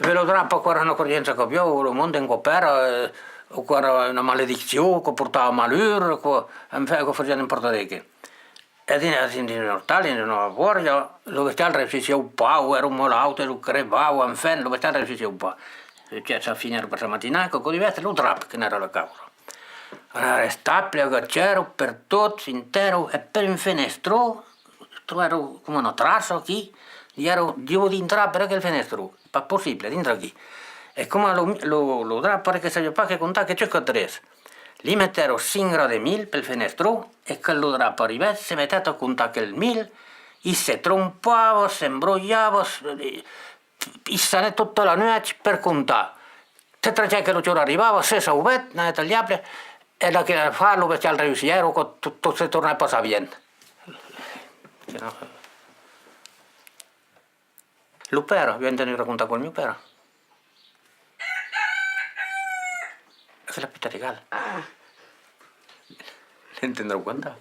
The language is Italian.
ve lo drappo qua una corriente che più, lo mondo in copera, o qua una maledizione che portava malur, che faceva importante che. E in Natale, in una guardia, lo vestiale si un po', era un molauto, lo crevava, in fin, lo vestiale si un po'. Cioè, a finire per la mattina, con di veste lo drappo che era la cavolo. Allora, staplia che c'era per tutto intero e per un finestro, era come una trassa qui, devo entrare per quel finestro, pas possibile, dentro qui. E come lo drappo che si fa che conta che c'è che tre. Li metterò 5 gradi mil per il finestro e che lo drappo arriva, si metteva a contare che il mil, e si trompava, si imbrogliava, e stava tutta la notte per contare. Se tre che lo giorno arrivava, se saubet, non è tagliabile, e da che farlo per il riusiero, tutto si torna a passare bene. L'upero, io intendo raccontare col mio pero. Che la pitta regala. L'intendo raccontare.